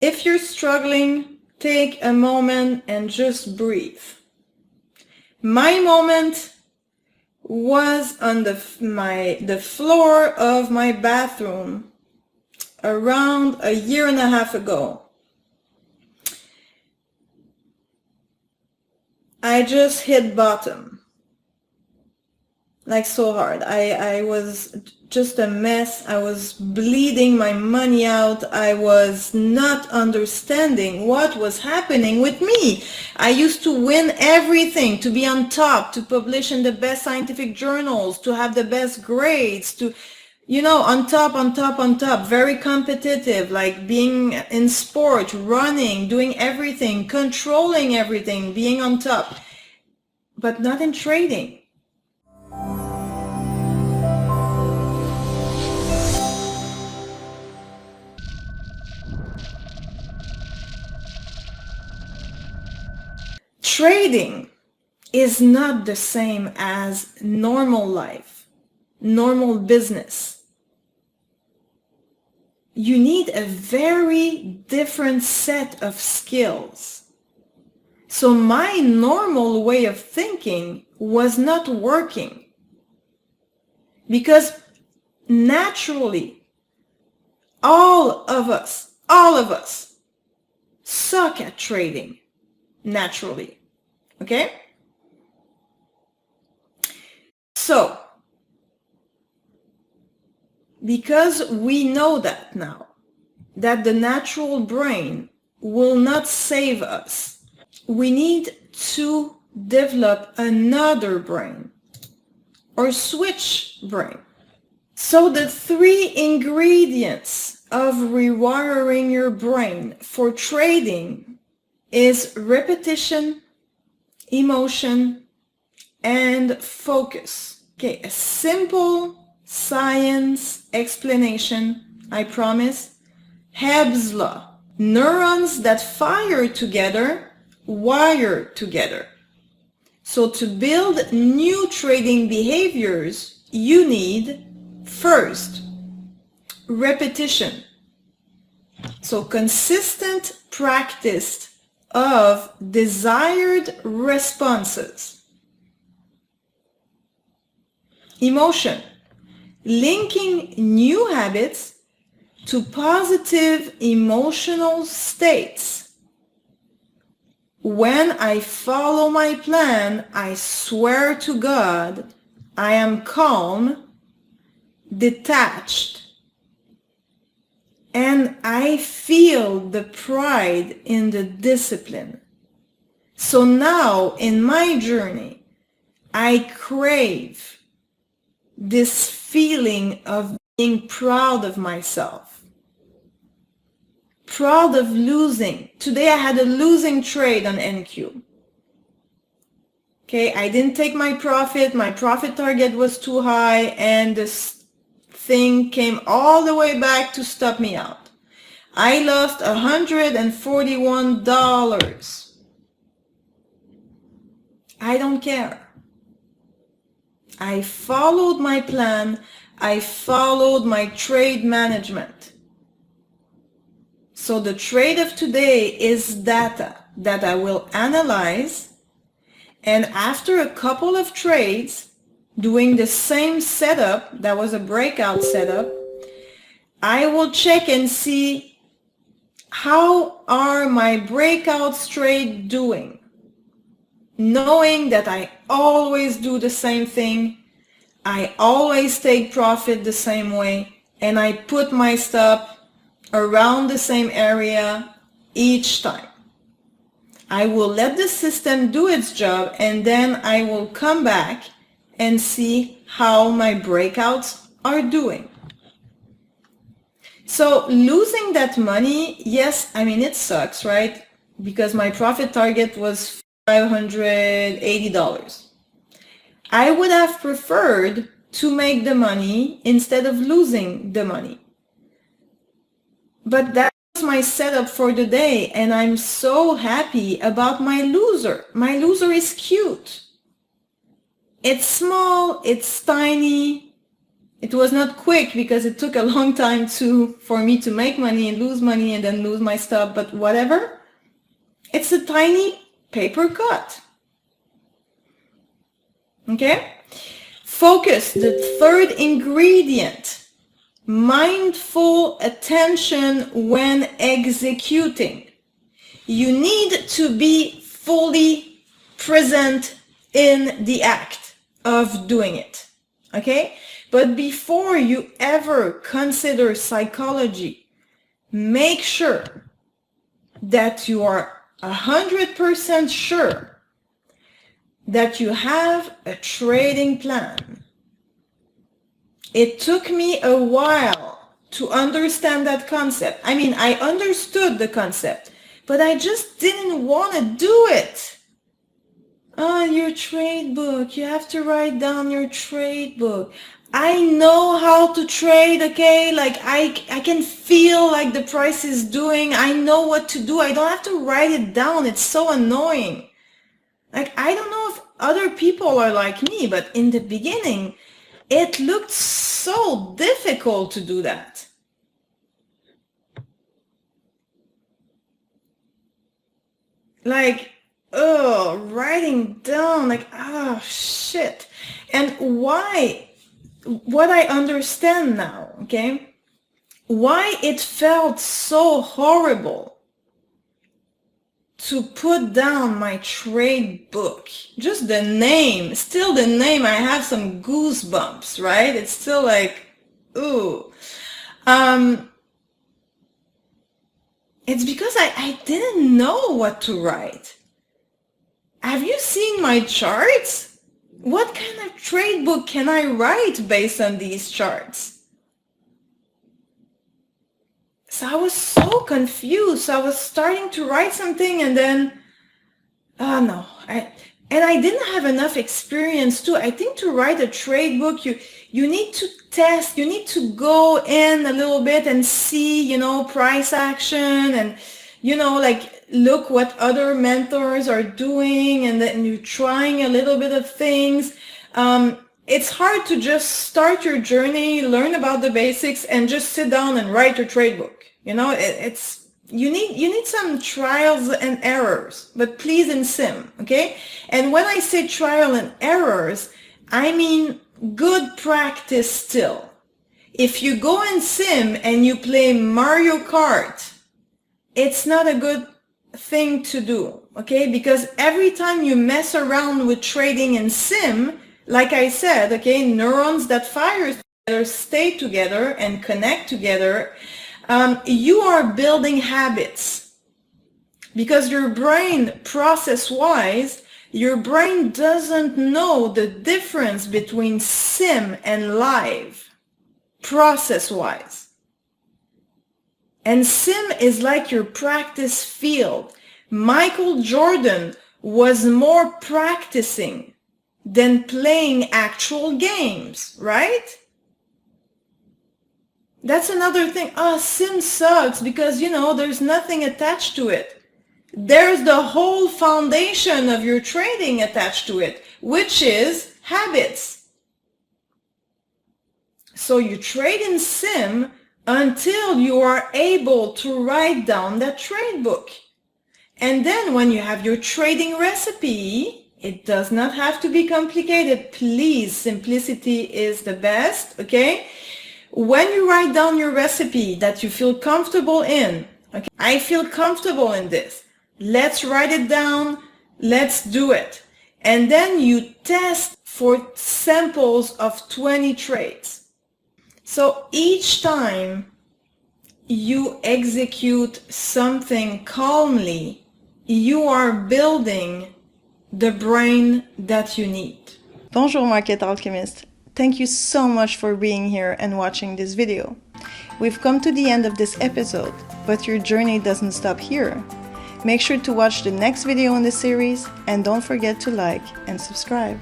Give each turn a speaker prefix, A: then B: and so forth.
A: If you're struggling, take a moment and just breathe. My moment was on the floor of my bathroom around a year and a half ago. I just hit bottom, like so hard. I was just a mess. I was bleeding my money out. I was not understanding what was happening with me. I used to win everything, to be on top, to publish in the best scientific journals, to have the best grades, to, you know, on top, very competitive, like being in sport, running, doing everything, controlling everything, being on top, but not in trading. Trading is not the same as normal life, normal business. You need a very different set of skills. So my normal way of thinking was not working because naturally all of us suck at trading naturally. Okay? So, because we know that now, that the natural brain will not save us, we need to develop another brain or switch brain. So the 3 ingredients of rewiring your brain for trading is repetition, emotion, and focus. Okay, a simple science explanation, I promise. Hebb's law. Neurons that fire together, wire together. So to build new trading behaviors, you need, first, repetition. So consistent practice of desired responses. Emotion. Linking new habits to positive emotional states. When I follow my plan, I swear to God, I am calm, detached, and I feel the pride in the discipline. So now in my journey, I crave this feeling of being proud of myself, proud of losing. Today I had a losing trade on NQ. Okay, I didn't take my profit target was too high, and this thing came all the way back to stop me out. I lost $141. I don't care. I followed my plan. I followed my trade management. So the trade of today is data that I will analyze, and after a couple of trades, doing the same setup, that was a breakout setup, I will check and see how are my breakout trades doing, knowing that I always do the same thing, I always take profit the same way, and I put my stop around the same area each time. I will let the system do its job, and then I will come back and see how my breakouts are doing. So losing that money, yes, I mean, it sucks, right? Because my profit target was $580. I would have preferred to make the money instead of losing the money. But that was my setup for the day, and I'm so happy about my loser. My loser is cute. It's small, it's tiny, It was not quick because it took a long time for me to make money and then lose my stuff, but whatever. It's a tiny paper cut. Okay? Focus, the third ingredient. Mindful attention when executing. You need to be fully present in the act of doing it. Okay? But before you ever consider psychology, make sure that you are 100% sure that you have a trading plan. It took me a while to understand that concept. I mean, I understood the concept, but I just didn't want to do it. Oh, your trade book. You have to write down your trade book. I know how to trade, okay? Like I can feel like the price is doing. I know what to do. I don't have to write it down. It's so annoying. Like, I don't know if other people are like me, but in the beginning, it looked so difficult to do that. Like, oh, writing down, like, oh, shit. And what I understand now, okay, why it felt so horrible to put down my trade book. Just the name, still the name, I have some goosebumps, right? It's still like, ooh. It's because I didn't know what to write. Have you seen my charts? What kind of trade book can I write based on these charts? So I was so confused. So I was starting to write something and then, oh no. And I didn't have enough experience too. I think to write a trade book, you need to test, you need to go in a little bit and see, price action and, like look what other mentors are doing and then you're trying a little bit of things. It's hard to just start your journey, learn about the basics and just sit down and write your trade book. You need some trials and errors, but please in sim, okay? And when I say trial and errors, I mean good practice still. If you go in sim and you play Mario Kart, it's not a good thing to do, okay? Because every time you mess around with trading in sim, like I said, okay, neurons that fire together stay together and connect together. You are building habits because your brain, process-wise, your brain doesn't know the difference between sim and live, process-wise. And sim is like your practice field. Michael Jordan was more practicing than playing actual games, right? That's another thing. Oh, sim sucks because, there's nothing attached to it. There's the whole foundation of your trading attached to it, which is habits. So you trade in sim until you are able to write down that trade book. And then when you have your trading recipe, it does not have to be complicated. Please, simplicity is the best, okay? When you write down your recipe that you feel comfortable in, okay, I feel comfortable in this. Let's write it down. Let's do it. And then you test for samples of 20 trades. So each time you execute something calmly, you are building the brain that you need. Bonjour, Market Alchemist. Thank you so much for being here and watching this video. We've come to the end of this episode, but your journey doesn't stop here. Make sure to watch the next video in the series and don't forget to like and subscribe.